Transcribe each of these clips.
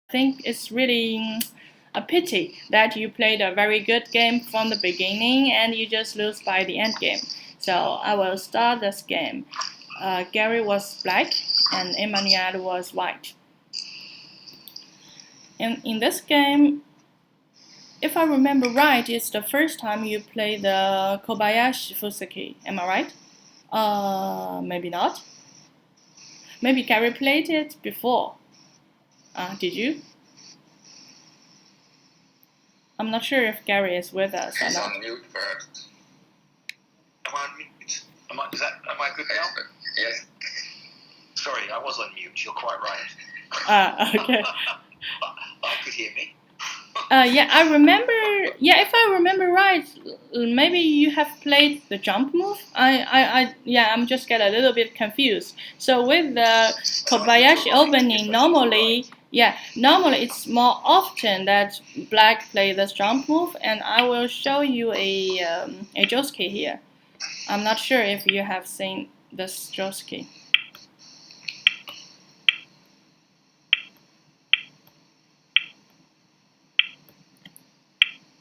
think it's really a pity that you played a very good game from the beginning and you just lose by the end game. So I will start this game. Gerry was black and Emmanuel was white. And in this game, if I remember right, it's the first time you play the Kobayashi Fuseki. Am I right? Maybe not. Maybe Gerry played it before. Did you? I'm not sure if Gerry is with us or He's not. on mute, perhaps. Am I on mute? Am I good now? Yes. Sorry, I was on mute. You're quite right. Okay. I could hear me. Yeah, I remember. Yeah, if I remember right, maybe you have played the jump move. I'm just get a little bit confused. So with the Kobayashi opening, normally it's more often that black play this jump move, and I will show you a Josuke here. I'm not sure if you have seen this Josuke.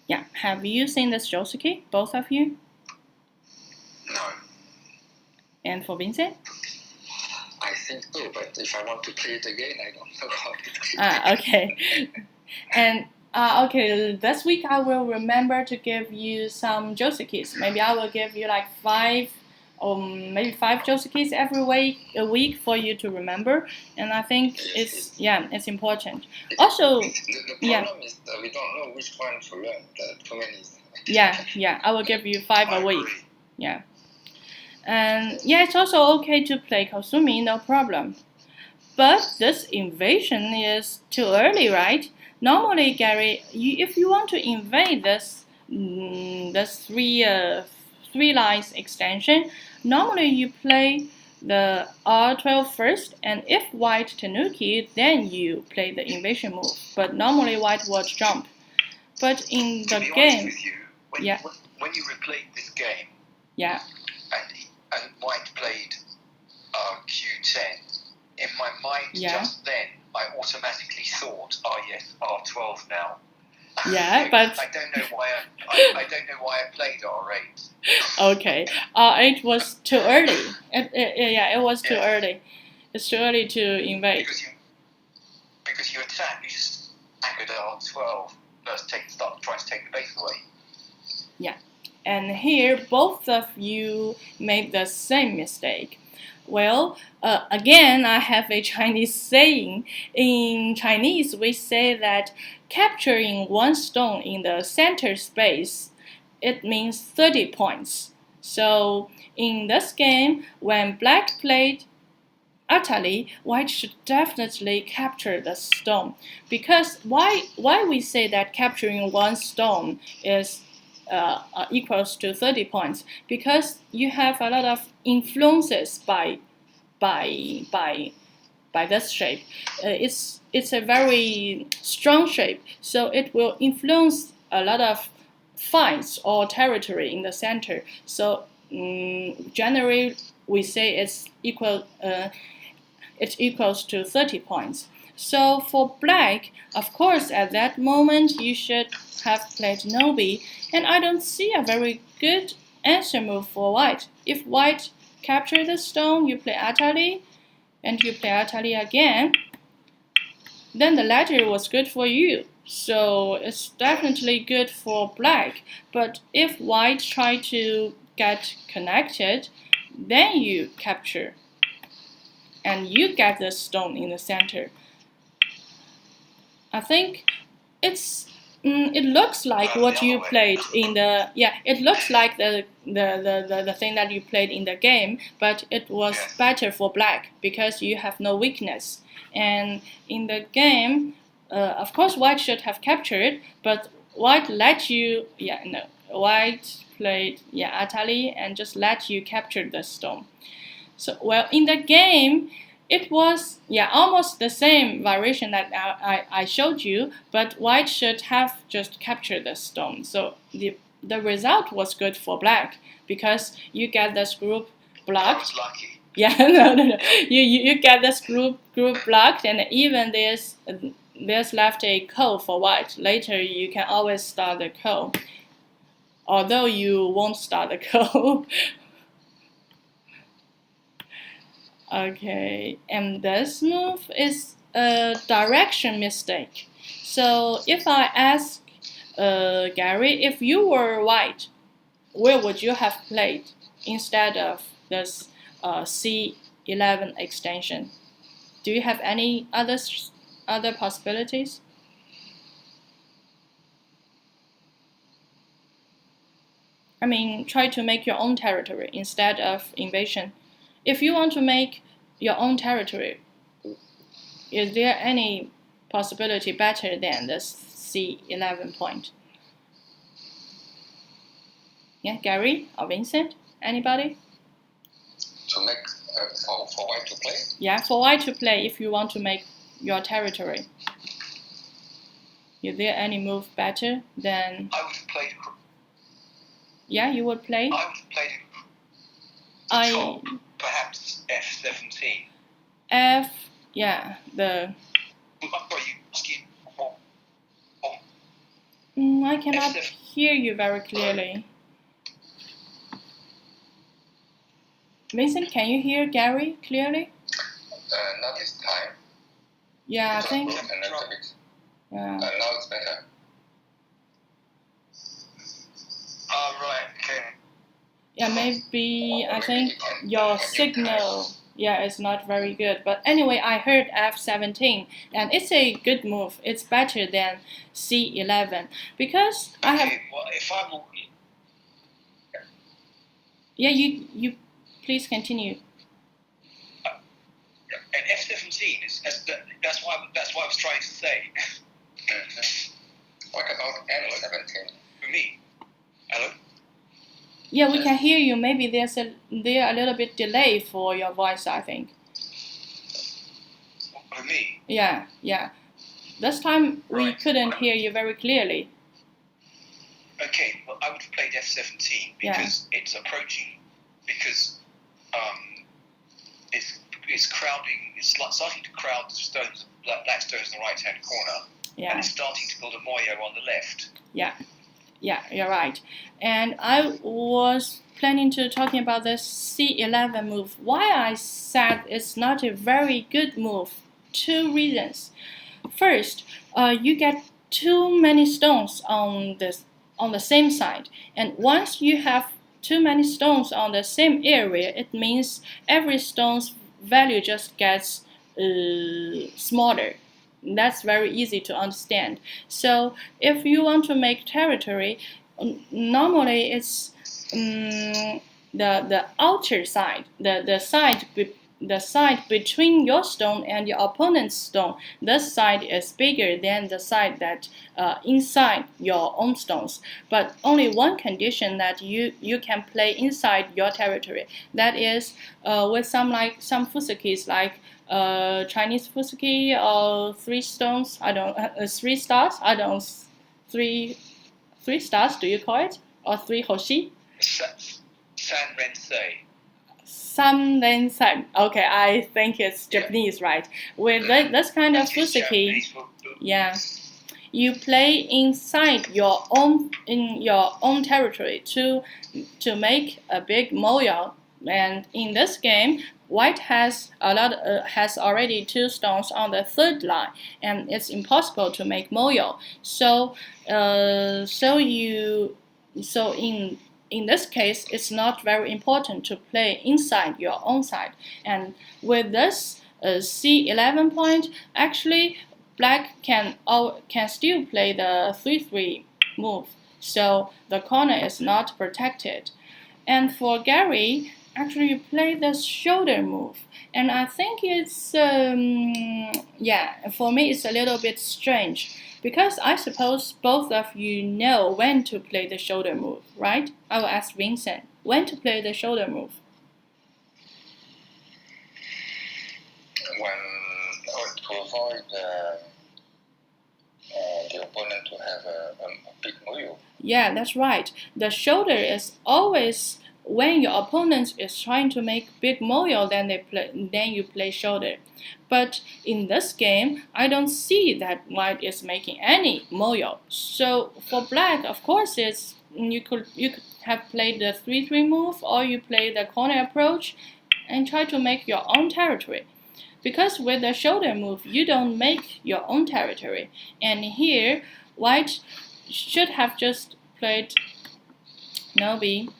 Yeah, have you seen this Josuke, both of you? No. And for Vincent? I think so, but if I want to play it again, I don't know how to. Okay. And okay, this week I will remember to give you some Josukis. Maybe I will give you like 5 or maybe 5 Josukis every week for you to remember. And I think it's important. Also, the problem is that we don't know which one to learn. There are too many. Yeah, I will give you 5 a week. Yeah. And yeah, it's also okay to play Kosumi, no problem. But this invasion is too early, right? Normally, Gerry, if you want to invade this three lines extension, normally you play the R12 first, and if white Tanuki, then you play the invasion move. But normally white would jump. But in the game, with you, when you replayed this game, and white played Q10, in my mind just then, I automatically thought, oh yes, R12 now. Yeah, but I don't know why I played R8. Okay, R8 was too early. It was too early. It's too early to invade. Because you attack, you just anchored R12. First, start trying to take the base away. Yeah, and here both of you made the same mistake. Well, again, I have a Chinese saying. In Chinese, we say that capturing one stone in the center space, it means 30 points. So in this game, when black played utterly, white should definitely capture the stone. Because why we say that capturing one stone is equals to 30 points? Because you have a lot of influences by this shape. It's a very strong shape, so it will influence a lot of fights or territory in the center. So generally, we say it's equals to 30 points. So for black, of course, at that moment you should have played Nobi, and I don't see a very good answer move for white. If white capture the stone, you play Atali, and you play Atali again, then the latter was good for you. So it's definitely good for black. But if white try to get connected, then you capture, and you get the stone in the center. I think it looks like what you played in the it looks like the thing that you played in the game, but it was better for black because you have no weakness. And in the game, of course, white should have captured, but white let you white played Atali and just let you capture the stone. So well, in the game, it was almost the same variation that I showed you, but white should have just captured the stone. So the result was good for black because you get this group blocked. I was lucky. Yeah, no. You get this group blocked, and even there's left a call for white. Later, you can always start the call, although you won't start the call. Okay, and this move is a direction mistake. So if I ask Gerry, if you were white, where would you have played instead of this C11 extension? Do you have any other possibilities? I mean, try to make your own territory instead of invasion. If you want to make your own territory, is there any possibility better than this C11 point? Yeah, Gerry or Vincent? Anybody? To make for white to play? Yeah, for white to play if you want to make your territory. Is there any move better than? I would have played. Yeah, you would play. I would have played. Perhaps F17. Yeah, the. I cannot hear you very clearly. Vincent, can you hear Gerry clearly? Not this time. Yeah, I think. Yeah. Now it's better. Right. Okay. Yeah, maybe I think your signal, is not very good. But anyway, I heard F17, and it's a good move. It's better than C11 because I have. Well, if I'm. Yeah, you please continue. And F17 that's what I was trying to say. What about N17? For me. Hello? Yeah, we can hear you. Maybe there's a little bit delay for your voice, I think. For me? Yeah. This time we couldn't hear you very clearly. Okay, well I would have played F17 because it's approaching, because it's crowding, it's starting to crowd the stones, black stones in the right hand corner. Yeah. And it's starting to build a moyo on the left. Yeah, you're right. And I was planning to talking about this C11 move. Why I said it's not a very good move? 2 reasons. First, you get too many stones on the same side, and once you have too many stones on the same area, it means every stone's value just gets smaller. That's very easy to understand. So if you want to make territory, normally it's the outer side, the side between your stone and your opponent's stone. This side is bigger than the side that inside your own stones. But only one condition that you can play inside your territory. That is with some fusukis like Chinese fusuki or 3 stones. 3 stars. Three stars. Do you call it, or 3 hoshi? Sanrensei. Okay, I think it's Japanese, right? With this kind of fusuki, you play inside your own territory to make a big moyo. And in this game, white has already 2 stones on the 3rd line, and it's impossible to make moyo. So in this case, it's not very important to play inside your own side. And with this C11 point, actually, black can still play the 3-3 move. So the corner is not protected. And for Gerry, actually you play the shoulder move. And I think it's, for me it's a little bit strange. Because I suppose both of you know when to play the shoulder move, right? I will ask Vincent, when to play the shoulder move? To avoid the opponent to have a big moyo. Yeah, that's right. The shoulder is always when your opponent is trying to make big moyo, then you play shoulder. But in this game, I don't see that white is making any moyo. So for black, of course, you could have played the 3-3 move, or you play the corner approach and try to make your own territory. Because with the shoulder move, you don't make your own territory. And here, white should have just played no B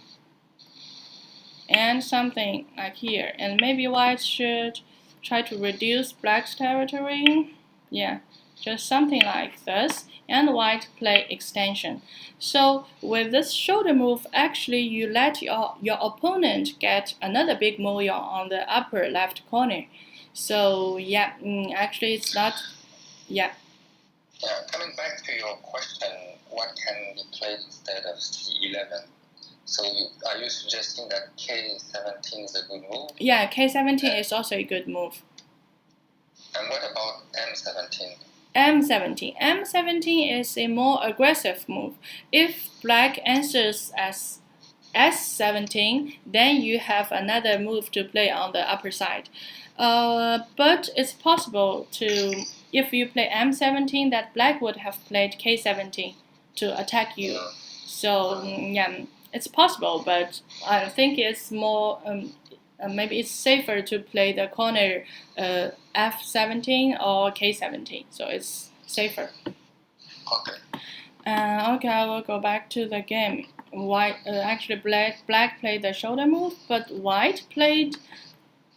and something like here. And maybe white should try to reduce black's territory. Yeah, just something like this. And white play extension. So with this shoulder move, actually you let your opponent get another big moyo on the upper left corner. So yeah, actually it's not, yeah. Coming back to your question, what can be played instead of C11? So are you suggesting that K17 is a good move? Yeah, K17 is also a good move. And what about M17? M17 is a more aggressive move. If black answers as S17, then you have another move to play on the upper side. But it's possible to, if you play M17, that black would have played K17 to attack you. So yeah, it's possible, but I think it's more maybe it's safer to play the corner F17 or K17, so it's safer. Okay. Okay, I will go back to the game. White actually black played the shoulder move, but white played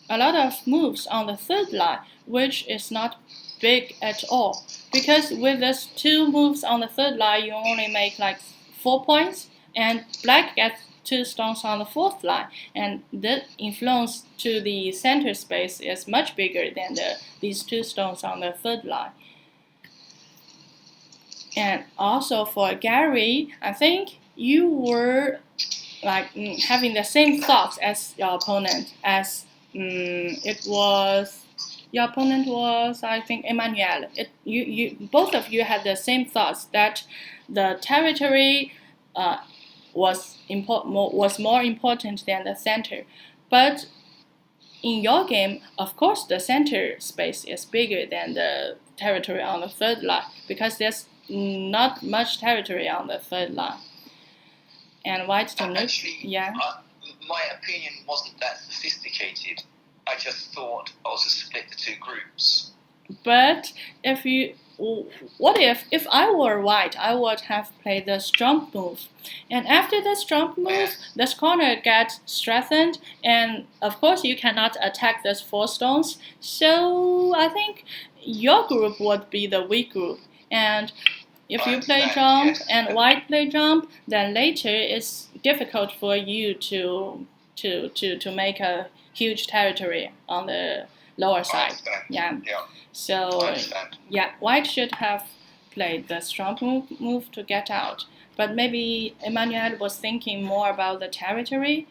a lot of moves on the third line, which is not big at all. Because with these 2 moves on the third line, you only make like 4 points, and black gets 2 stones on the fourth line, and the influence to the center space is much bigger than these 2 stones on the third line. And also for Gerry, I think you were like having the same thoughts as your opponent, as your opponent was, I think, Emmanuel. Both of you had the same thoughts, that the territory was more important than the center. But in your game, of course, the center space is bigger than the territory on the third line, because there's not much territory on the third line. And white to actually, yeah. My opinion wasn't that sophisticated. I just thought I was to split the 2 groups. But what if I were white, I would have played the strong move. And after the strong move, this corner gets strengthened, and of course you cannot attack these 4 stones. So I think your group would be the weak group. And if you play jump and white play jump, then later it's difficult for you to make a huge territory on the lower side. Yeah. So yeah, white should have played the strong move to get out. But maybe Emmanuel was thinking more about the territory.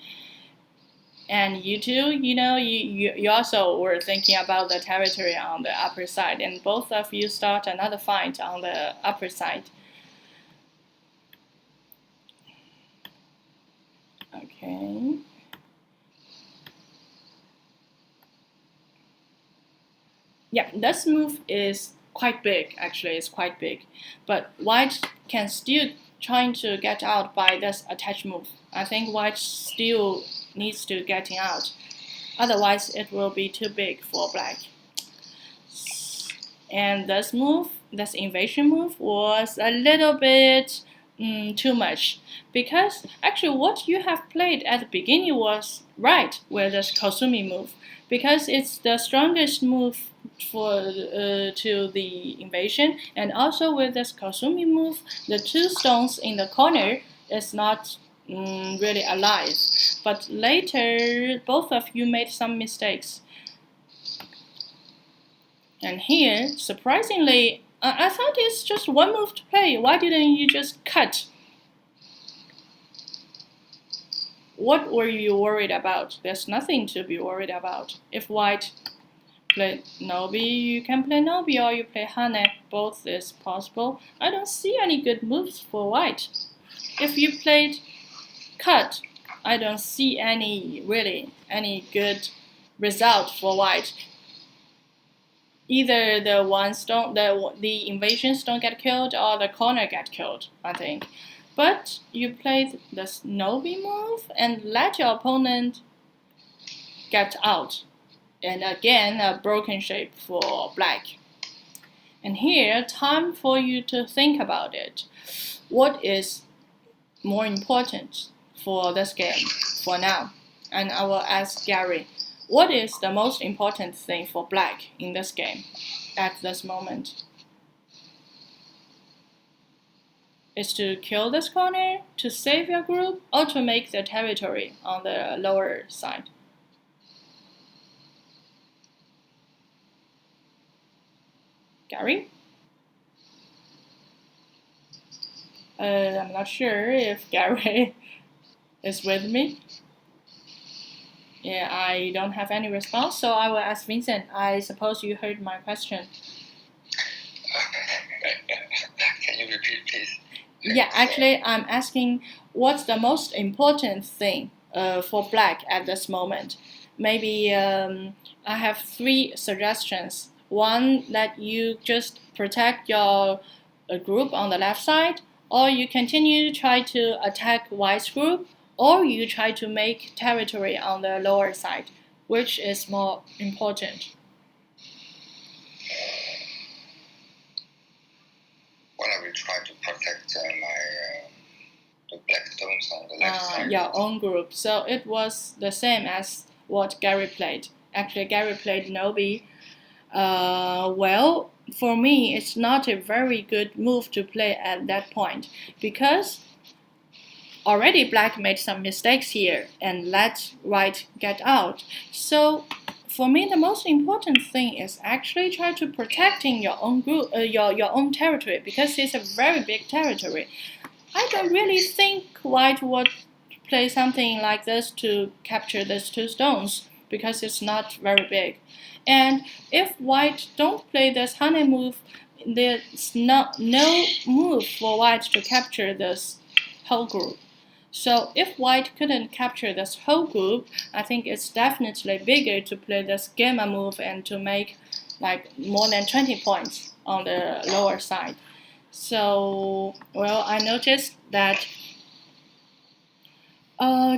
And you too, you also were thinking about the territory on the upper side, and both of you start another fight on the upper side. Okay. Yeah, this move is quite big, actually, it's quite big. But white can still trying to get out by this attach move. I think white still needs to getting out. Otherwise, it will be too big for black. And this move, this invasion move, was a little bit too much. Because actually what you have played at the beginning was right with this Kosumi move. Because it's the strongest move for to the invasion, and also with this Kosumi move, the 2 stones in the corner is not really alive. But later, both of you made some mistakes. And here, surprisingly, I thought it's just 1 move to play. Why didn't you just cut? What were you worried about? There's nothing to be worried about. If white play Nobi, you can play Nobi, or you play Hane. Both is possible. I don't see any good moves for white. If you played cut, I don't see any good result for white. Either the invasions don't get killed or the corner get killed, I think. But you played the snowbee move and let your opponent get out. And again, a broken shape for black. And here, time for you to think about it. What is more important for this game for now? And I will ask Gerry, what is the most important thing for black in this game at this moment? Is to kill this corner, to save your group, or to make the territory on the lower side? Gerry? I'm not sure if Gerry is with me. Yeah, I don't have any response, so I will ask Vincent. I suppose you heard my question. Can you repeat, please? Yeah, actually, I'm asking what's the most important thing for black at this moment. Maybe I have 3 suggestions. One, that you just protect your group on the left side, or you continue to try to attack white's group, or you try to make territory on the lower side. Which is more important? Well, I will try to protect the black stones on the left side. Your own group. So it was the same as what Gerry played. Actually, Gerry played Nobi. Well, for me, it's not a very good move to play at that point because already black made some mistakes here and let white get out. So for me, the most important thing is actually try to protecting your own group, your own territory, because it's a very big territory. I don't really think white would play something like this to capture these 2 stones because it's not very big. And if white don't play this honey move, there's no move for white to capture this whole group. So if white couldn't capture this whole group, I think it's definitely bigger to play this gamma move and to make like more than 20 points on the lower side. So, well, I noticed that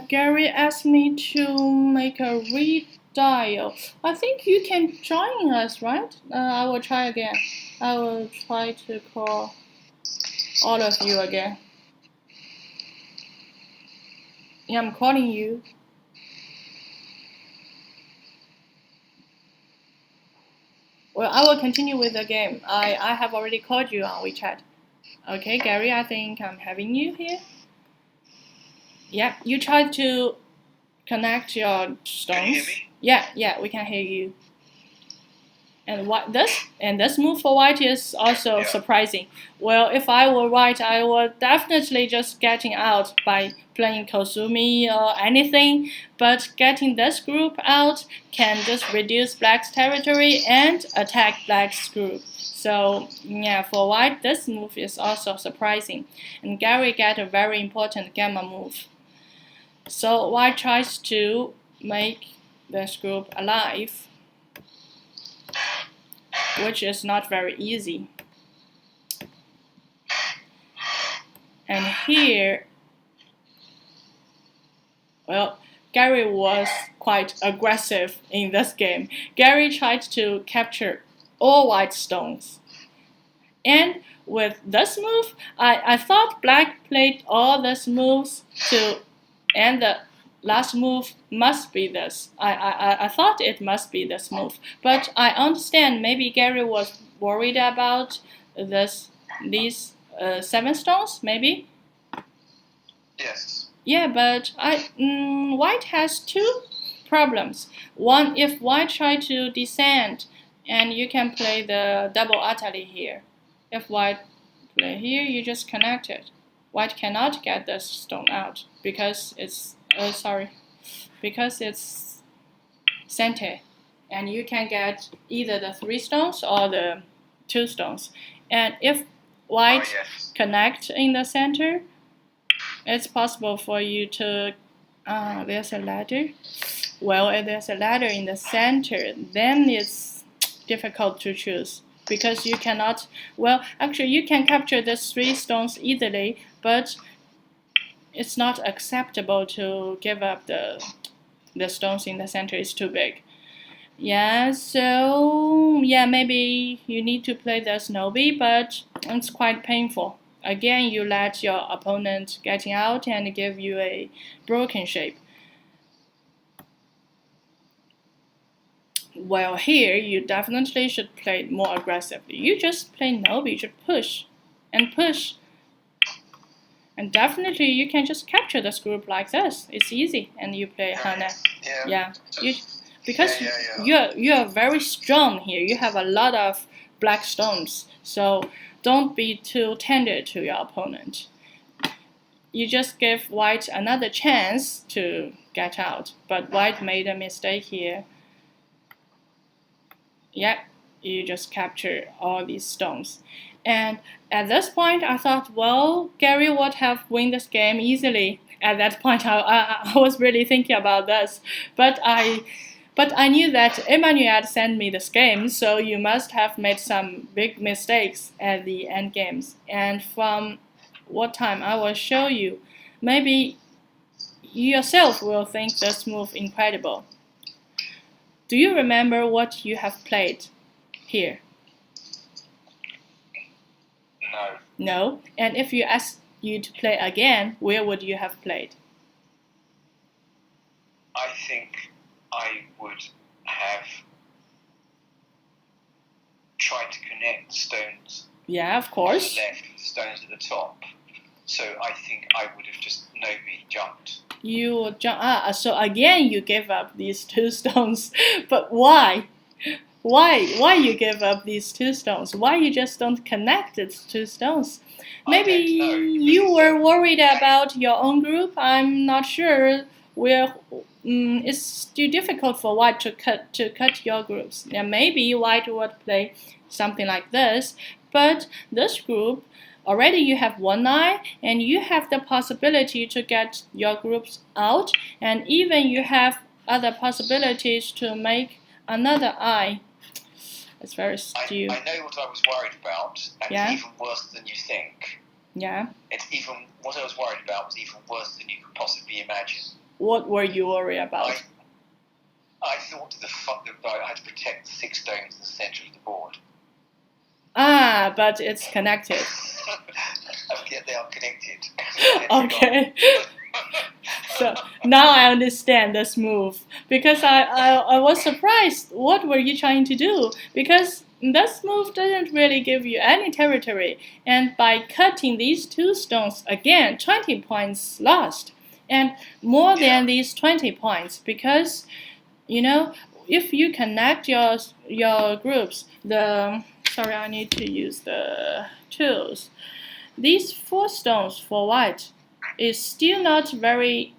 Gerry asked me to make a redial. I think you can join us, right? I will try again. I will try to call all of you again. Yeah, I'm calling you. Well, I will continue with the game. I have already called you on WeChat. Okay, Gerry, I think I'm having you here. Yeah, you try to connect your stones. Can you hear me? Yeah, we can hear you. And this move for white is also surprising. Well, if I were white, I would definitely just getting out by playing Kosumi or anything. But getting this group out can just reduce black's territory and attack black's group. So yeah, for white, this move is also surprising. And Gerry got a very important gamma move. So white tries to make this group alive, which is not very easy. And here, well, Gerry was quite aggressive in this game. Gerry tried to capture all white stones. And with this move, I thought black played all these moves and the last move must be this. I thought it must be this move. But I understand maybe Gerry was worried about these 7 stones, maybe? Yes. Yeah, but white has 2 problems. One, if white try to descend, and you can play the double atali here. If white play here, you just connect it. White cannot get this stone out because it's center, and you can get either the 3 stones or the 2 stones. And if white connect in the center, it's possible for you to There's a ladder. Well, if there's a ladder in the center, then it's difficult to choose because you cannot. Well, actually, you can capture the 3 stones easily, but it's not acceptable to give up the stones in the center. It's too big. Yeah, so yeah, maybe you need to play the snowbee, but it's quite painful. Again, you let your opponent getting out and give you a broken shape. Well, here you definitely should play more aggressively. You just play nobie, you should push and push. And definitely you can just capture this group like this. It's easy, and you play Hana. Yeah. Because you're very strong here. You have a lot of black stones, so don't be too tender to your opponent. You just give white another chance to get out, but white made a mistake here. Yep, you just capture all these stones. And at this point, I thought, well, Gerry would have won this game easily. At that point, I was really thinking about this, but I knew that Emmanuel sent me this game, so you must have made some big mistakes at the end games. And from what time I will show you, maybe you yourself will think this move incredible. Do you remember what you have played here? No. No? And if you ask you to play again, where would you have played? I think I would have tried to connect stones. Yeah, of course. On the left with stones at the top. So I think I would have just nobly jumped. You jump. So again you gave up these 2 stones. But why? Why you give up these 2 stones? Why you just don't connect these 2 stones? Maybe you were worried about your own group. I'm not sure. It's still difficult for white to cut your groups. Yeah, maybe white would play something like this, but this group already you have 1 eye, and you have the possibility to get your groups out, and even you have other possibilities to make another eye. It's very stew. I know what I was worried about, and it's even worse than you think. Yeah. What I was worried about was even worse than you could possibly imagine. What were you worried about? I thought I had to protect the 6 stones in the center of the board. But it's connected. They are connected. Okay. So now I understand this move, because I was surprised. What were you trying to do? Because this move doesn't really give you any territory, and by cutting these 2 stones, again 20 points lost, and more than these 20 points, because if you connect your groups, sorry, I need to use the tools. These 4 stones for white is still not very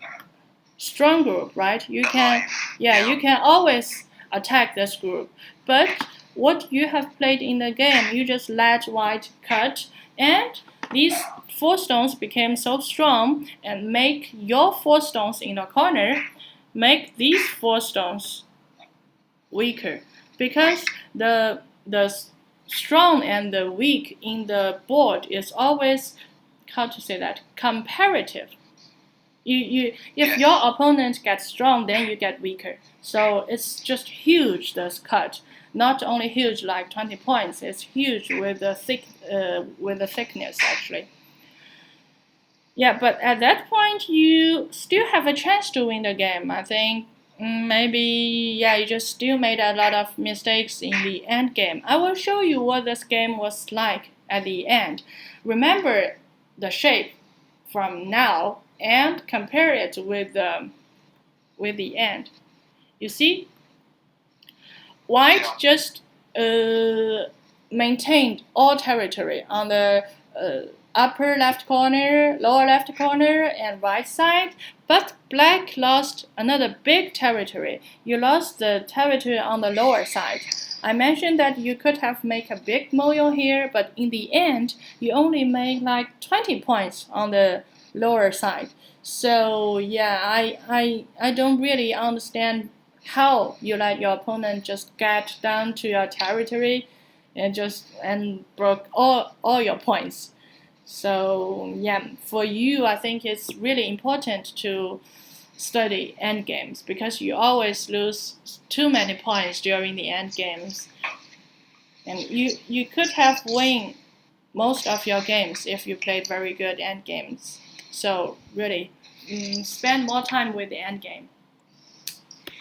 strong group, right? You can always attack this group. But what you have played in the game, you just let white cut, and these 4 stones became so strong and make your 4 stones in the corner make these 4 stones weaker, because the strong and the weak in the board is always, how to say that, comparative. If your opponent gets strong, then you get weaker. So it's just huge, this cut. Not only huge like 20 points, it's huge with the thickness actually. Yeah, but at that point you still have a chance to win the game. I think maybe you just still made a lot of mistakes in the end game. I will show you what this game was like at the end. Remember the shape from now and compare it with the end. You see, white just maintained all territory on the upper left corner, lower left corner, and right side, but black lost another big territory. You lost the territory on the lower side. I mentioned that you could have made a big moyo here, but in the end, you only made like 20 points on the lower side. So yeah, I don't really understand how you let your opponent just get down to your territory and broke all your points. So yeah, for you, I think it's really important to study end games because you always lose too many points during the end games, and you could have win most of your games if you played very good end games. So really, spend more time with the end game.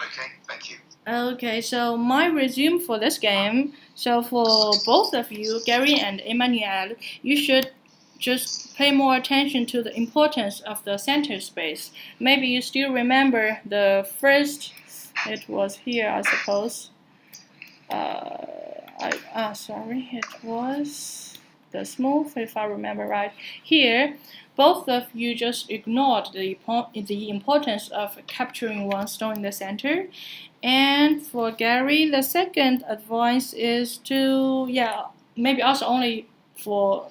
Okay, thank you. Okay, so my resume for this game. So for both of you, Gerry and Emmanuel, you should just pay more attention to the importance of the center space. Maybe you still remember the first, it was here, I suppose. Sorry, it was the smooth, if I remember right. Here, both of you just ignored the importance of capturing one stone in the center. And for Gerry, the second advice is to, maybe also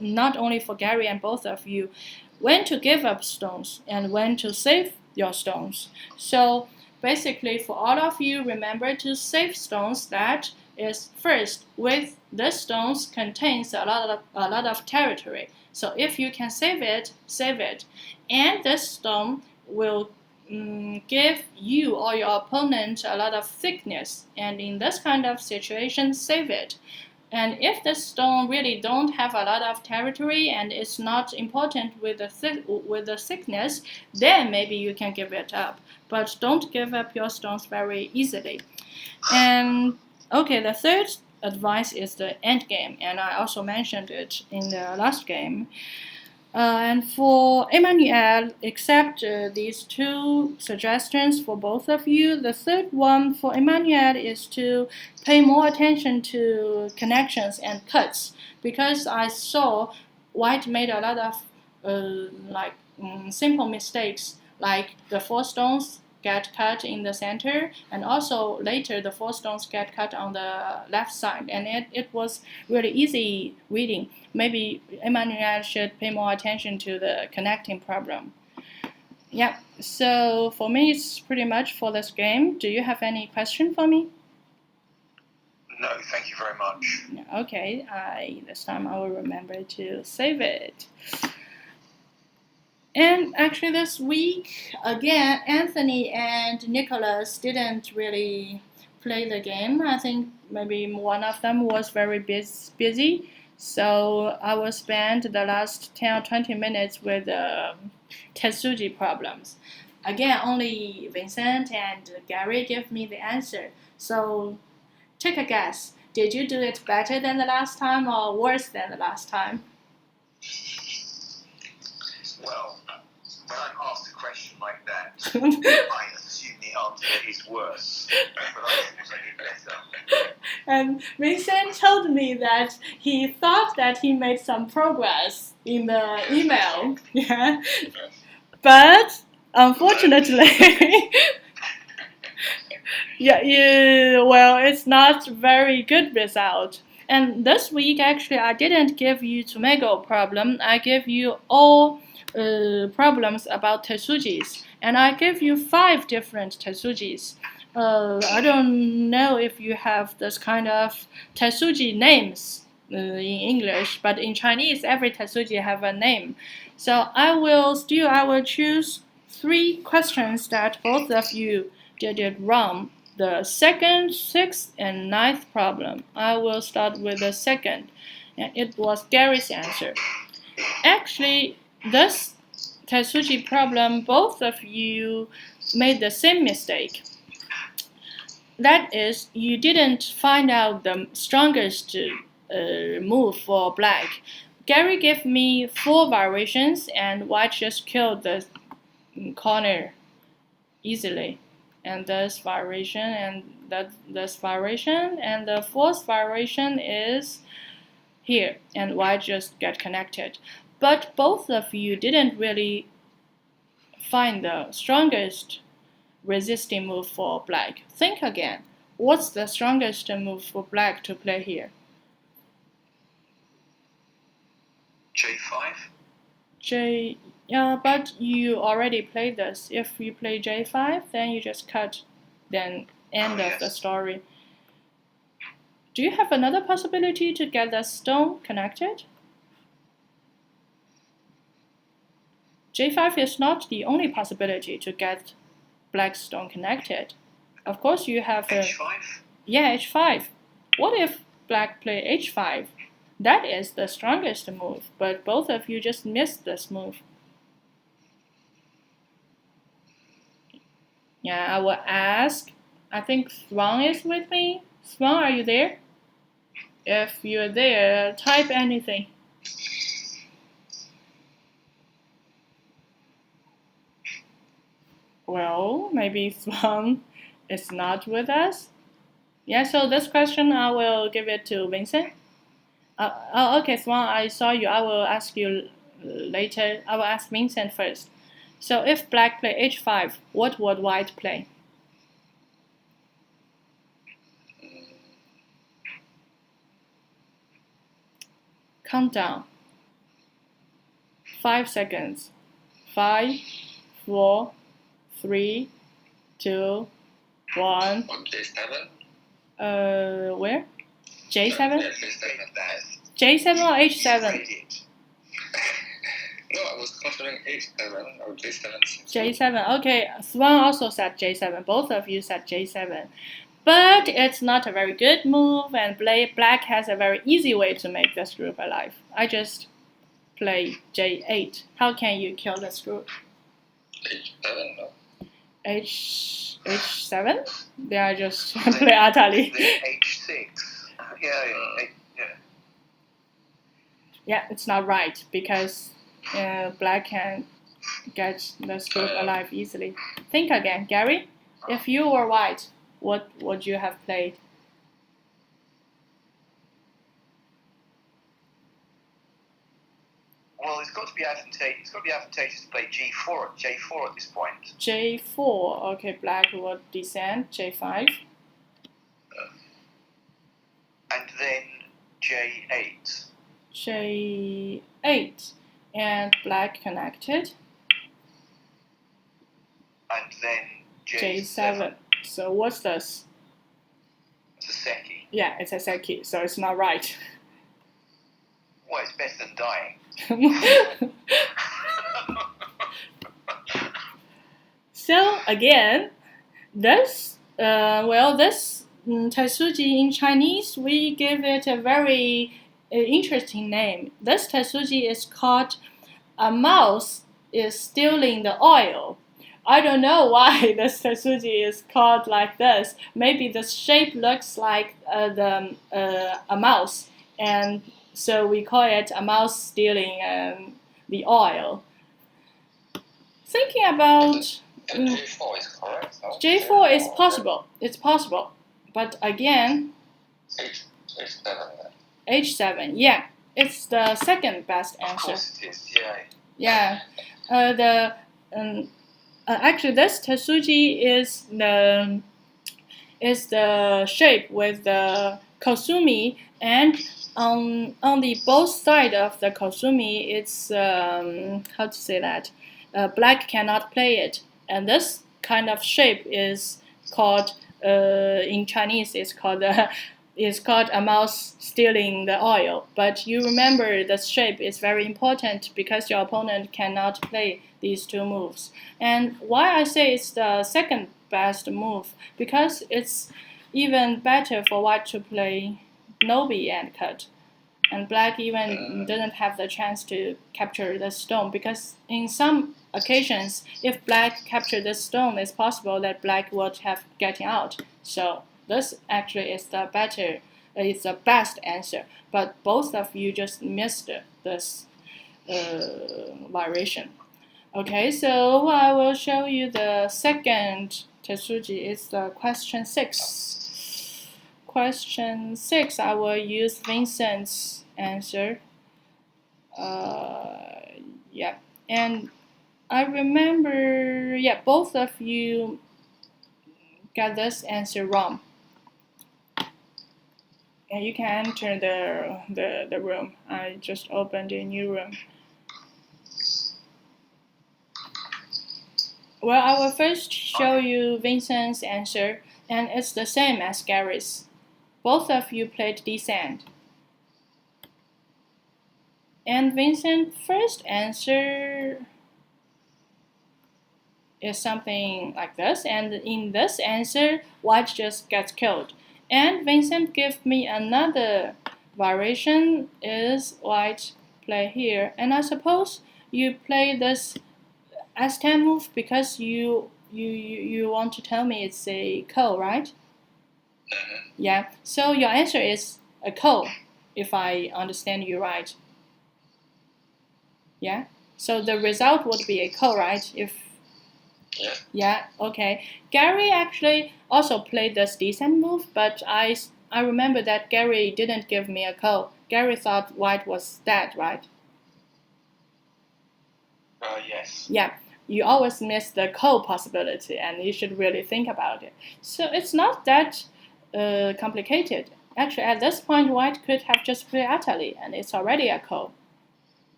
not only for Gerry and both of you, when to give up stones and when to save your stones. So basically, for all of you, remember to save stones that is first with the stones contains a lot of territory. So if you can save it, and this stone will give you or your opponent a lot of thickness. And in this kind of situation, save it. And if the stone really don't have a lot of territory and it's not important with the thickness, then maybe you can give it up. But don't give up your stones very easily. And okay, the third advice is the end game, and I also mentioned it in the last game. And for Emmanuel, accept these two suggestions for both of you. The third one for Emmanuel is to pay more attention to connections and cuts, because I saw White made a lot of simple mistakes, like the 4 stones get cut in the center, and also later the 4 stones get cut on the left side, and it was really easy reading. Maybe Emmanuel should pay more attention to the connecting problem. Yeah, so for me it's pretty much for this game. Do you have any question for me? No, thank you very much. Okay, this time I will remember to save it. And actually this week, again, Anthony and Nicholas didn't really play the game. I think maybe one of them was very busy. So I will spend the last 10 or 20 minutes with Tetsuji problems. Again, only Vincent and Gerry give me the answer. So take a guess. Did you do it better than the last time or worse than the last time? Well, when I'm asked a question like that, I assume the answer is worse. But I think I did better. And Vincent told me that he thought that he made some progress in the email. Yeah. But unfortunately, it's not very good result. And this week, actually, I didn't give you tomato problem. I gave you all problems about Tetsujis, and I gave you 5 different Tetsujis. I don't know if you have this kind of Tetsuji names in English, but in Chinese, every Tetsuji have a name. So I will choose 3 questions that both of you did it wrong. The 2nd, 6th, and 9th problem. I will start with the 2nd, and it was Gerry's answer. Actually, this Tetsuji problem, both of you made the same mistake. That is, you didn't find out the strongest move for black. Gerry gave me 4 variations, and White just killed the corner easily. And this variation, and this variation, and the 4th variation is here, and White just get connected. But both of you didn't really find the strongest resisting move for black. Think again. What's the strongest move for black to play here? J5? Yeah, but you already played this. If you play J5, then you just cut, then end of the story. Do you have another possibility to get the stone connected? J5 is not the only possibility to get black stone connected. Of course, you have H5? Yeah, H5. What if black play H5? That is the strongest move, but both of you just missed this move. Yeah, I will ask. I think Swan is with me. Swan, are you there? If you're there, type anything. Well, maybe Swan is not with us. Yeah, so this question I will give it to Vincent. Okay, Swan, I saw you. I will ask you later. I will ask Vincent first. So if black play H5, what would white play? Countdown. 5 seconds. 5, 4, 3, 2, 1. J7? Where? J7? J7 or H7? No, I was considering H7 or J7. J7. Okay, Swan also said J7. Both of you said J7. But it's not a very good move, and black has a very easy way to make this group alive. I just play J8. How can you kill this group? H7, no? H7? They are just play Atali. H6. Yeah. Yeah, it's not right because black can get this group alive easily. Think again, Gerry. If you were white, what would you have played? Well, it's got to be advantageous to play J4 at this point. J4. Okay, black would descend. J5. And then J8. J8. And black connected. And then J7. So what's this? It's a seki. Yeah, it's a seki, so it's not right. Well, it's better than dying. So again, this Tetsuji in Chinese, we give it a very interesting name. This Tetsuji is called "A Mouse is Stealing the Oil." I don't know why this Tetsuji is called like this. Maybe the shape looks like a mouse, and so we call it a mouse stealing the oil. Thinking about J4 is correct. No? J4 is possible. It's possible, but again, H7. H7. Yeah, it's the second best answer. Of course it is. Yeah. Actually, this Tetsuji is the shape with the Kosumi, and on the both side of the Kosumi, it's how to say that black cannot play it, and this kind of shape is called in Chinese is called a mouse stealing the oil. But you remember this shape is very important because your opponent cannot play these two moves. And why I say it's the second best move, because it's even better for white to play Nobi and cut. And black even doesn't have the chance to capture the stone, because in some occasions, if black capture this stone, it's possible that black would have getting out. So this actually is the best answer. But both of you just missed this variation. Okay, so I will show you the second Tetsuji. It's the question 6. Question 6, I will use Vincent's answer. Yeah, and I remember, both of you got this answer wrong. And you can enter the room. I just opened a new room. Well, I will first show you Vincent's answer, and it's the same as Gerry's. Both of you played descent. And Vincent's first answer is something like this, and in this answer, white just gets killed. And Vincent gave me another variation, is white play here. And I suppose you play this S10 move because you want to tell me it's a ko, right? Yeah. So your answer is a ko, if I understand you right. Yeah. So the result would be a ko, right? Yeah. Okay. Gerry actually also played this descent move, but I remember that Gerry didn't give me a ko. Gerry thought white was dead, right? Yes. Yeah. You always miss the ko possibility, and you should really think about it. So it's not that complicated. Actually, at this point, white could have just played utterly, and it's already a ko.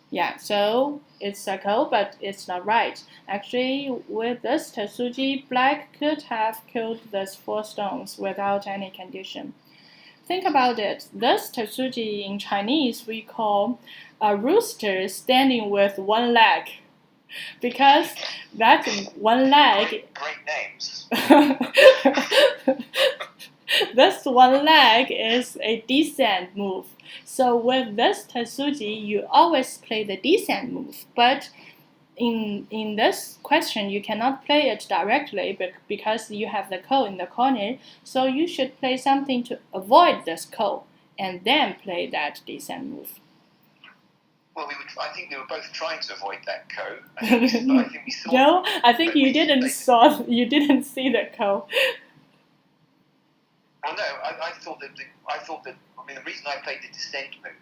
Yeah, so it's a ko, but it's not right. Actually, with this Tetsuji, black could have killed these 4 stones without any condition. Think about it. This Tetsuji in Chinese we call a rooster standing with one leg. Because that one leg. Great names. This one leg is a descent move. So with this Tetsuji, you always play the descent move. But in this question, you cannot play it directly because you have the ko in the corner. So you should play something to avoid this ko and then play that descent move. Well, I think we were both trying to avoid that ko. I think we saw. No, I think you didn't see the ko. Well, no, I thought that. I mean, the reason I played the descent move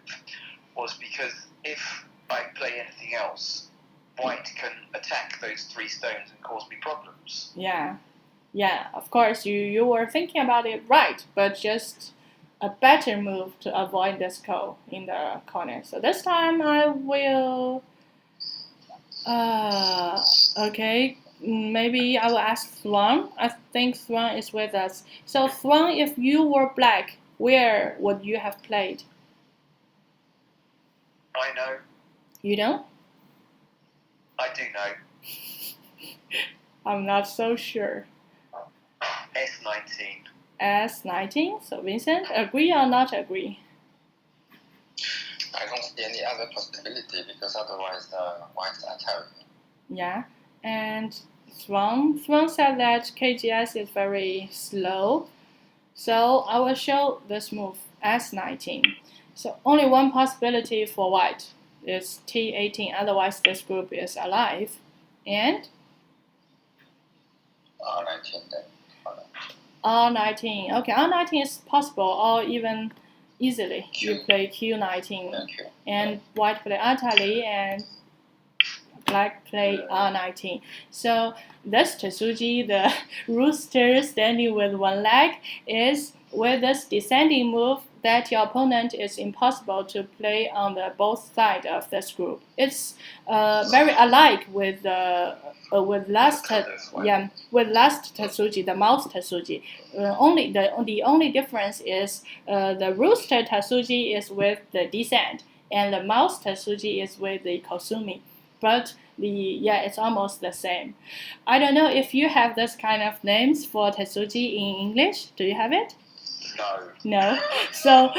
was because if I play anything else, white can attack those 3 stones and cause me problems. Yeah, of course, you were thinking about it right, but just a better move to avoid this ko in the corner. So this time I will. Okay, maybe I will ask Thuan. I think Thuan is with us. So Thuan, if you were black, where would you have played? I know. You don't? I do know. I'm not so sure. S19. S19? So Vincent, agree or not agree? I don't see any other possibility because otherwise whites are carrying. Yeah, and Thuan said that KGS is very slow. So I will show this move, S19. So only one possibility for white is T18, otherwise this group is alive. And? R19 then. R19. Okay, R19 is possible, or even easily. You play Q19, and white play utterly, and black play R19. So this Tetsuji, the rooster standing with one leg, is with this descending move that your opponent is impossible to play on the both sides of this group. It's very alike with last Tetsuji, the mouse Tetsuji. The only difference is the rooster Tetsuji is with the descent, and the mouse Tetsuji is with the Kosumi. But it's almost the same. I don't know if you have this kind of names for Tetsuji in English. Do you have it? No. So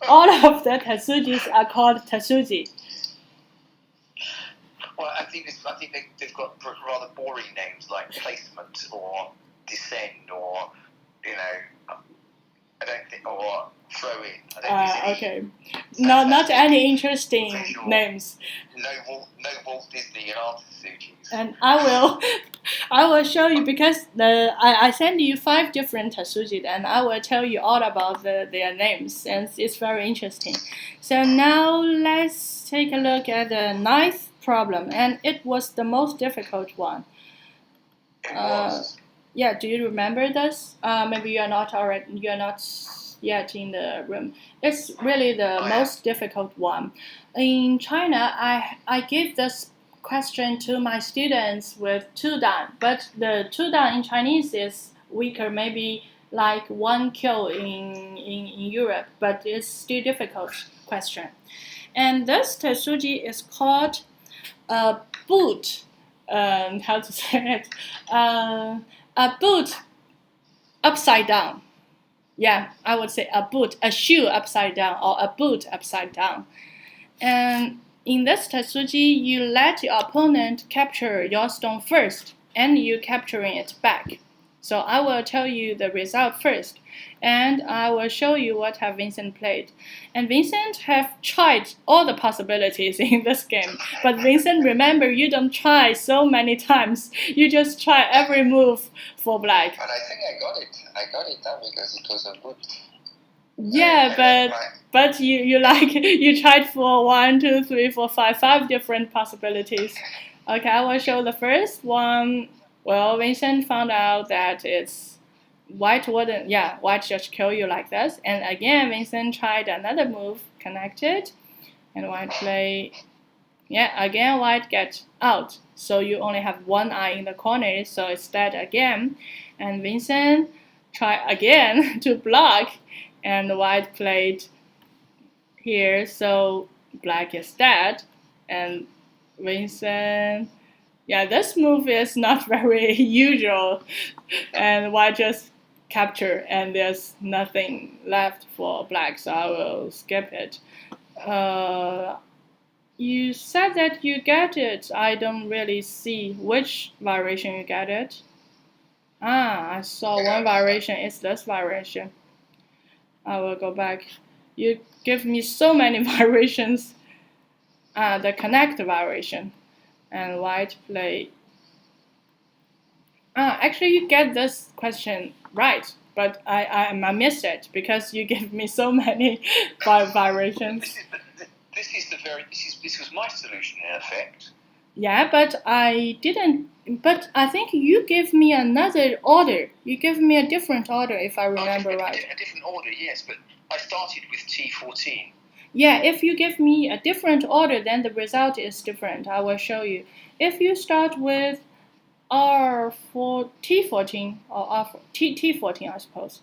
all of the Tetsujis are called Tetsuji. Well, I think they've got rather boring names like placement or descend or I don't think or throw in. Okay. No, not any interesting names. No Walt Disney and art Tetsujis. And I will show you because I send you 5 different Tetsuji and I will tell you all about their names and it's very interesting. So now let's take a look at the 9th problem and it was the most difficult one. Yeah, do you remember this? Maybe you're not yet in the room. It's really the most difficult one. In China, I give this question to my students with 2 dan, but the 2 dan in Chinese is weaker, maybe like 1 kill in Europe, but it's still difficult question. And this tetsuji is called a boot. How to say it? A boot upside down. Yeah, I would say a boot, a shoe upside down, or a boot upside down. And in this tetsuji, you let your opponent capture your stone first, and you capturing it back. So I will tell you the result first, and I will show you what have Vincent played. And Vincent have tried all the possibilities in this game, but Vincent, remember, you don't try so many times. You just try every move for black. But I think I got it. I got it now because it was a boot. Yeah, but you like you tried for 1, 2, 3, 4, 5 different possibilities. Okay, I will show the first one. Well, Vincent found out that it's white wouldn't, yeah, white just kill you like this. And again, Vincent tried another move, connected, and white play, yeah, again, white get out. So you only have 1 eye in the corner, so it's dead again. And Vincent try again to block, and white played here, so black is dead. And Vincent, yeah, this move is not very usual, and white just capture, and there's nothing left for black, so I will skip it. You said that you get it. I don't really see which variation you get it. I saw one variation. It's this variation. I will go back. You give me so many variations. The connect variation. And white play. Actually, you get this question right, but I missed it because you give me so many variations. This was my solution in effect. Yeah, but I didn't. But I think you give me another order. You give me a different order, if I remember right. A different order, yes, but I started with T14. Yeah, if you give me a different order, then the result is different. I will show you. If you start with T14 or T14, I suppose.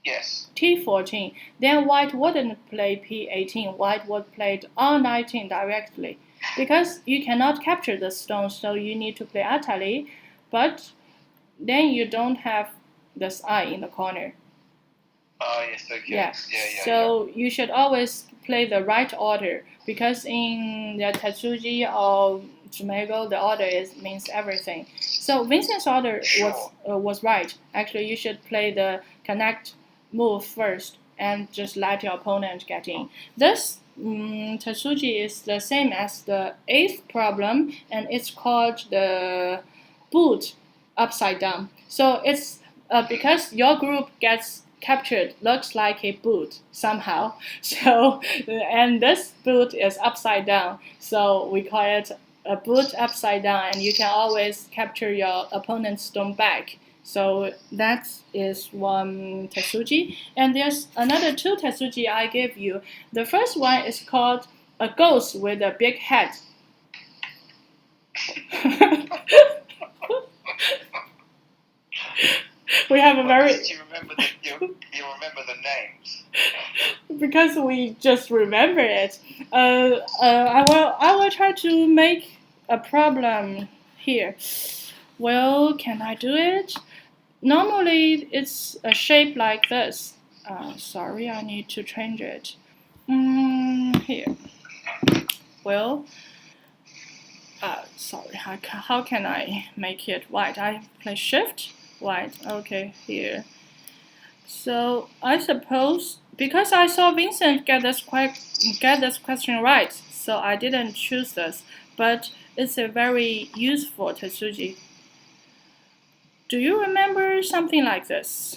Yes. T14, then white wouldn't play P18. White would play R19 directly, because you cannot capture the stone, so you need to play Atali, but then you don't have this eye in the corner. Oh, yes, okay. Yeah. So you should always play the right order, because in the Tetsuji or Jumego, the order means everything. So Vincent's order was right. Actually, you should play the connect move first and just let your opponent get in. This Tetsuji is the same as the 8th problem, and it's called the boot upside down. So it's because your group gets captured, looks like a boot somehow. So, and this boot is upside down. So we call it a boot upside down, and you can always capture your opponent's stone back. So that is one tetsuji. And there's another 2 tetsuji I gave you. The first one is called a ghost with a big head. We have a very. You remember the names? Because we just remember it. I will try to make a problem here. Well, can I do it? Normally, it's a shape like this. Sorry, I need to change it. Here. Well, sorry, how can I make it white? I play shift, white, okay, here. So I suppose, because I saw Vincent get this question right, so I didn't choose this, but it's a very useful tetsuji. Do you remember something like this?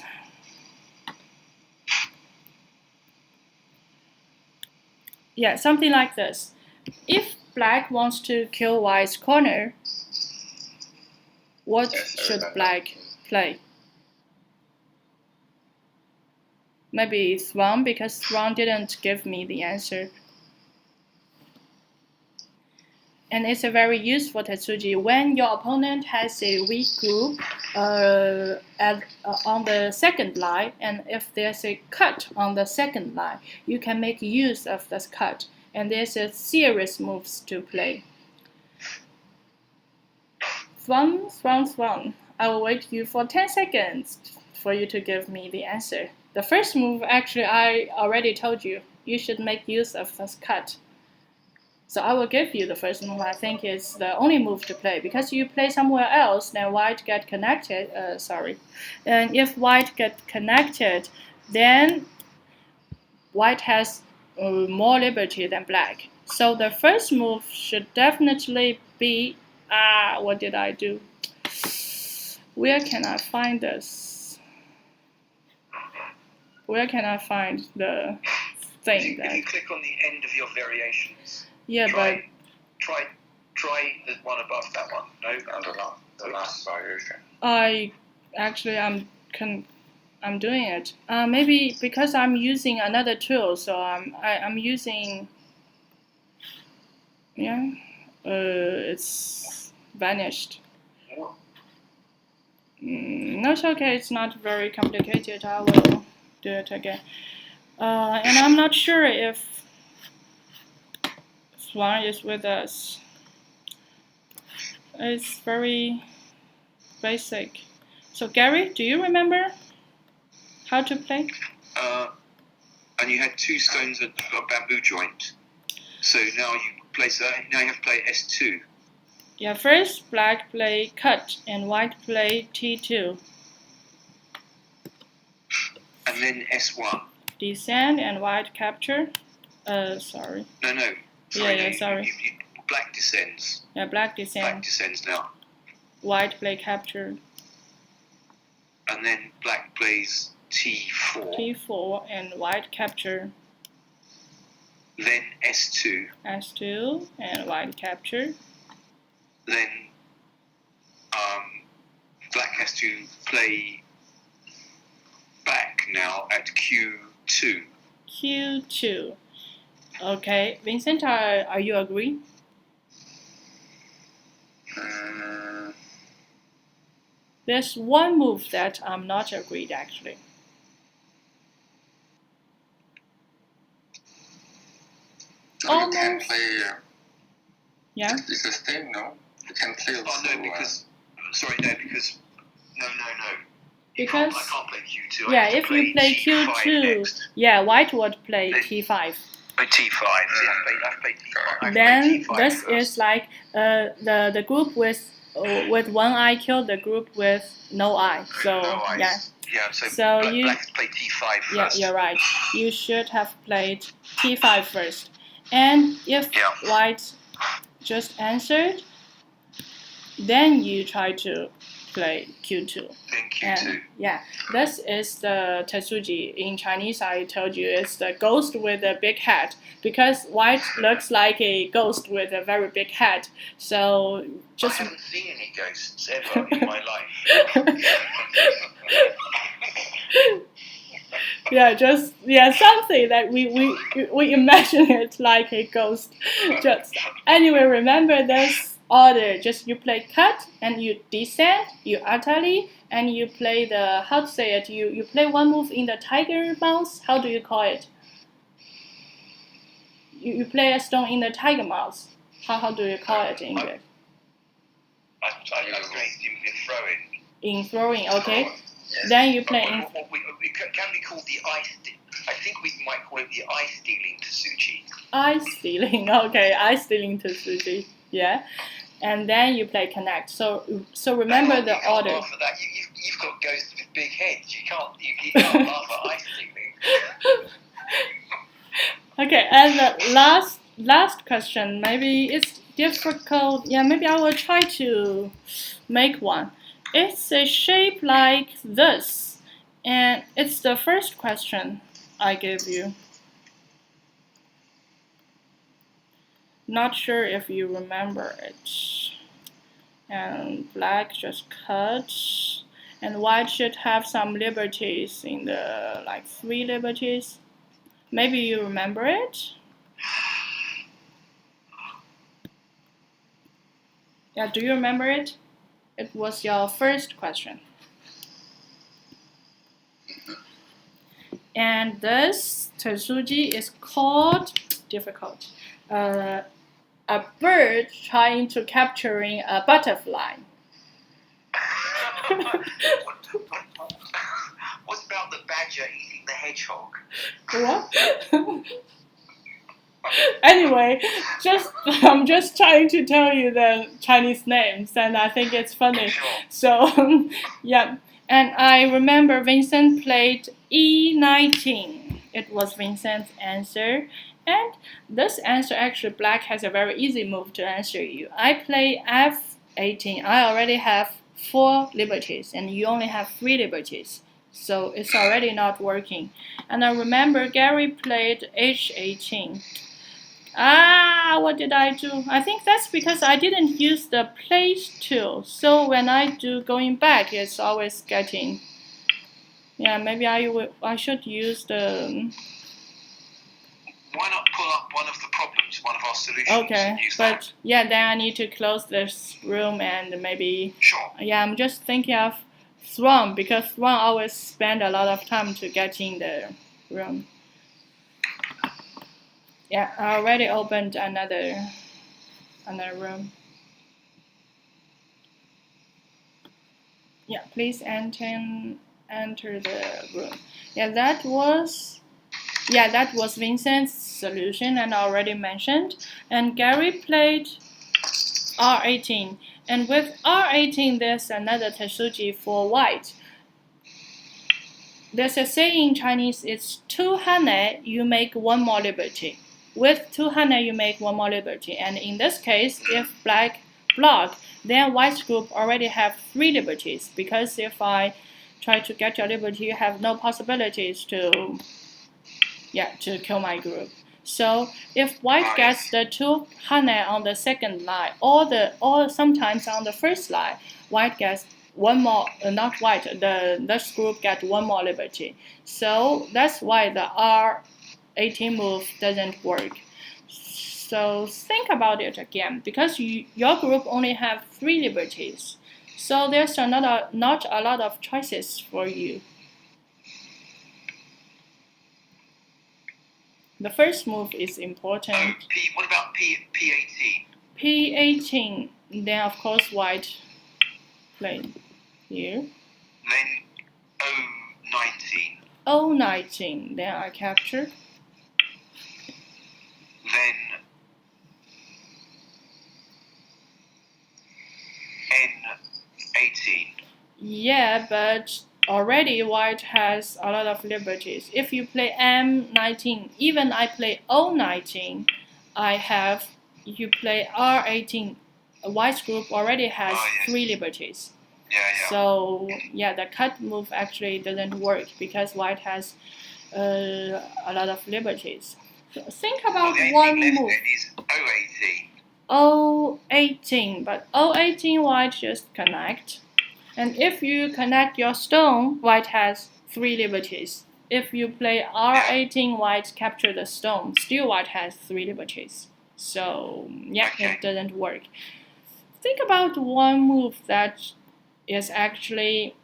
Yeah, something like this. If black wants to kill white's corner, what should black play? Maybe it's wrong, because Ron didn't give me the answer. and it's a very useful Tetsuji. When your opponent has a weak group on the second line, and if there's a cut on the second line, you can make use of this cut. And there's a series moves to play. Fun. I will wait you for 10 seconds for you to give me the answer. The first move, actually, I already told you. You should make use of this cut. So I will give you the first move. I think it's the only move to play because you play somewhere else, then white get connected. And if white get connected, then white has more liberty than black. So the first move should definitely be what did I do? Where can I find this? Where can I find the thing if you click on the end of your variations. Yeah, try the one above that one. No, the last variation. I'm doing it. Maybe because I'm using another tool, so I'm using. Yeah, it's vanished. That's okay. It's not very complicated. I will do it again. And I'm not sure if Swan is with us. It's very basic. So Gerry, do you remember how to play? And you had 2 stones at a bamboo joint. So now you place that. Now you have to play S2. Yeah, first black play cut and white play T2. And then S1. Descend and white capture. Sorry. No. Sorry, sorry. Black descends. Yeah, black descends. Black descends now. White play capture. And then black plays T4. T4 and white capture. Then S2. S2 and white capture. Then black has to play back now at Q2. Q2. Okay, Vincent, are you agree? There's one move that I'm not agreed actually. You can play. Yeah. It's a thing, no? You can play. No, because no. Because I can't play Q2. Yeah, if you play Q2, yeah, white would play T5. Play T5. I've played T5. Then this is like the group with one eye killed the group with no eye. So yeah. Yeah, so black play T5 first. Yeah, you're right. You should have played T5 first. And if white just answered, then you try to play Q2. Then Q2. And yeah, this is the Tetsuji. In Chinese, I told you it's the ghost with a big head because white looks like a ghost with a very big head. So just. I haven't seen any ghosts ever in my life. Something that we imagine it like a ghost. Just anyway, remember this order. Just you play cut and you descend, you atali, and you play the you play one move in the tiger mouse. How do you call it? You play a stone in the tiger mouse. How do you call it in English? I in throwing. In throwing, okay. Then you play in. Can be called the eye. I think we might call it the eye stealing Tetsuji. Eye stealing, okay. Eye stealing Tetsuji, yeah. And then you play connect. So remember the order. Laugh at that. You've got ghosts with big heads. You can't laugh at eye stealing. Okay, and the last question. Maybe it's difficult. Yeah, maybe I will try to make one. It's a shape like this, and it's the first question I gave you. Not sure if you remember it. And black just cut, and white should have some liberties in the 3 liberties. Maybe you remember it. Yeah, do you remember it? It was your first question. And this tesuji is called difficult. A bird trying to capturing a butterfly. What about the badger eating the hedgehog? What? Anyway, I'm just trying to tell you the Chinese names, and I think it's funny. Sure. So, yeah. And I remember Vincent played E19. It was Vincent's answer. And this answer, actually, black has a very easy move to answer you. I play F18. I already have 4 liberties, and you only have 3 liberties. So it's already not working. And I remember Gerry played H18. What did I do? I think that's because I didn't use the place tool. So when I do going back, it's always getting. Yeah, maybe I should use the. Why not pull up one of the problems, one of our solutions? Okay, but yeah, then I need to close this room and maybe. Sure. Yeah, I'm just thinking of Swan because Swan always spend a lot of time to get in the room. Yeah, I already opened another room. Yeah, please enter the room. Yeah, that was Vincent's solution and already mentioned. And Gerry played R18. And with R18, there's another tesuji for white. There's a saying in Chinese, it's 2 hane, you make 1 more liberty. With 2 hane, you make 1 more liberty. And in this case, if black block, then white group already have 3 liberties. Because if I try to get your liberty, you have no possibilities to kill my group. So if white gets the 2 hane on the second line, or sometimes on the first line, white gets 1 more, not white, this group get 1 more liberty. So that's why the R18 move doesn't work. So think about it again, because your group only have 3 liberties. So there's not a lot of choices for you. The first move is important. What about P18? P18, then of course white play here. Then O19. O19, then I capture. Then N18. Yeah, but already white has a lot of liberties. If you play M19, even I play O19, you play R18, white group already has 3 liberties. Yeah. So the cut move actually doesn't work because white has a lot of liberties. So think about one move. Is O18. O18, but O18 white just connect. And if you connect your stone, white has 3 liberties. If you play R18, white capture the stone, still white has 3 liberties. So it doesn't work. Think about one move that is actually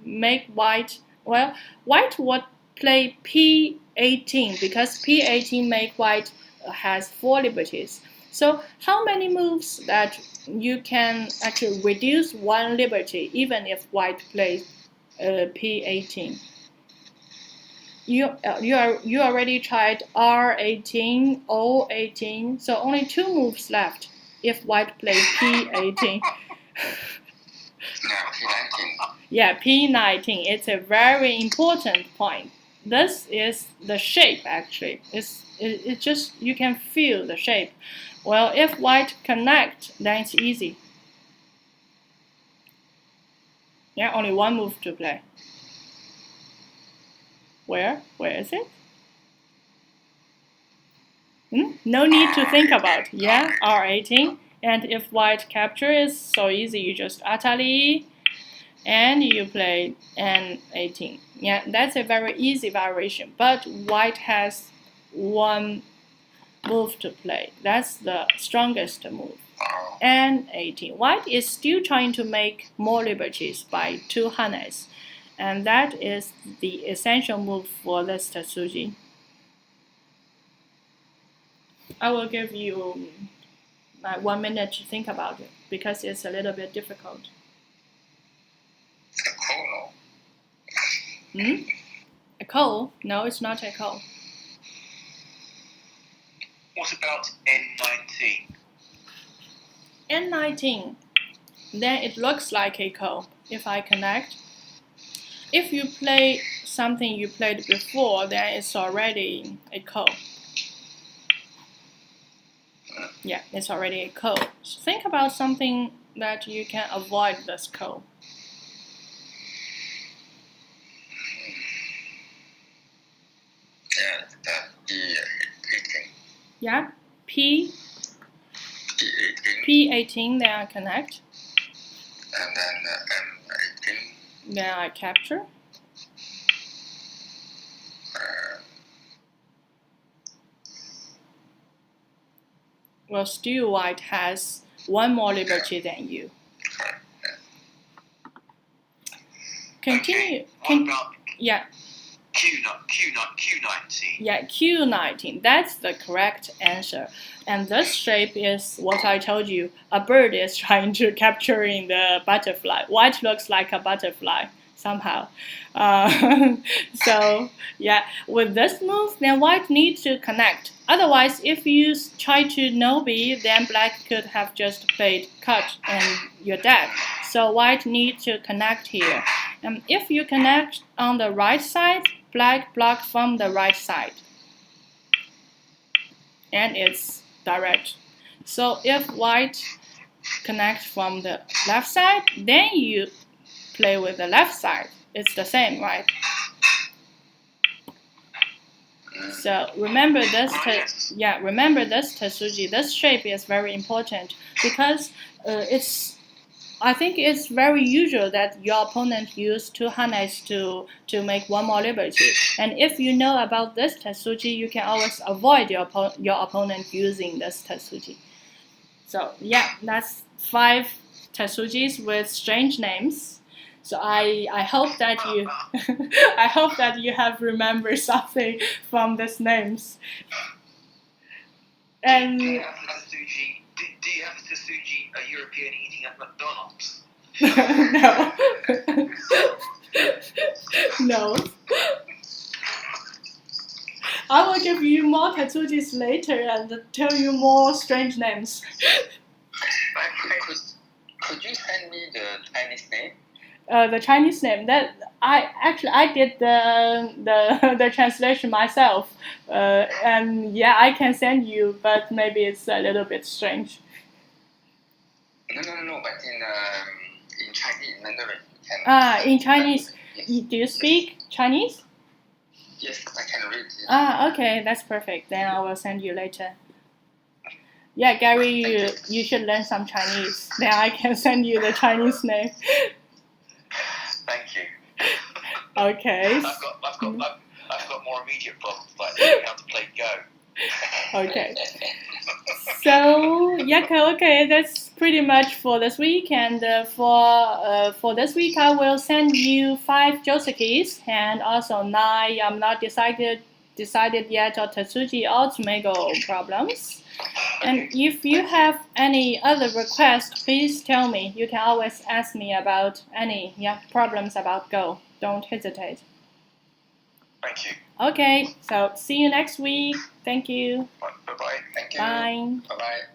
make white. Well, white would play P18 because P18 make white has 4 liberties. So how many moves that you can actually reduce 1 liberty even if white plays P18? You already tried R18, O18, so only 2 moves left if white plays P18. Yeah, P19. It's a very important point. This is the shape actually. It's just you can feel the shape. Well, if white connect, then it's easy. Yeah, only 1 move to play. Where is it? No need to think about. Yeah, R18. And if white capture is so easy, you just atali and you play N18. Yeah, that's a very easy variation. But white has 1 move to play. That's the strongest move. And 18. White is still trying to make more liberties by 2 hanes, and that is the essential move for this Tetsuji. I will give you 1 minute to think about it because it's a little bit difficult. A coal? No, it's not a coal. What about N19? N19, then it looks like a coal if I connect. If you play something you played before, then it's already a coal. Yeah, it's already a coal. So think about something that you can avoid this coal. Yeah, P18, then I connect. And then M18. Then I capture. Well, still white has 1 more liberty than you. Continue. Yeah. Q19. Yeah, Q19. That's the correct answer. And this shape is what I told you. A bird is trying to capturing the butterfly. White looks like a butterfly somehow. So yeah, with this move, then white needs to connect. Otherwise, if you try to no-B, then black could have just played cut and you're dead. So white needs to connect here. And if you connect on the right side, black block from the right side. And it's direct. So if white connect from the left side, then you play with the left side. It's the same, right? So remember this. Remember this Tetsuji. This shape is very important because I think it's very usual that your opponent use 2 hanes to make 1 more liberty. And if you know about this Tetsuji, you can always avoid your opponent using this Tetsuji. So yeah, that's 5 Tetsujis with strange names. So I hope that you I hope that you have remembered something from these names. And do you have Tetsuji, a European eating at McDonald's? No. I will give you more Tetsujis later and tell you more strange names. Could you send me the Chinese name? The Chinese name that I did the translation myself, and yeah, I can send you, but maybe it's a little bit strange. No. But in Chinese, Mandarin. In Chinese, do you speak Chinese? Yes, I can read it. Okay, that's perfect. Then I will send you later. Yeah, Gary, you should learn some Chinese. Then I can send you the Chinese name. Thank you. Okay. I've got more immediate problems like learning how to play Go. Okay. So yeah, okay, that's pretty much for this week. And for this week, I will send you 5 Joseki and also 9. I'm not decided yet or Tetsuji or Tomago problems. And if you have any other requests, please tell me. You can always ask me about any problems about Go. Don't hesitate. Thank you. Okay, so see you next week. Thank you. Bye-bye. Thank you. Bye. Bye-bye.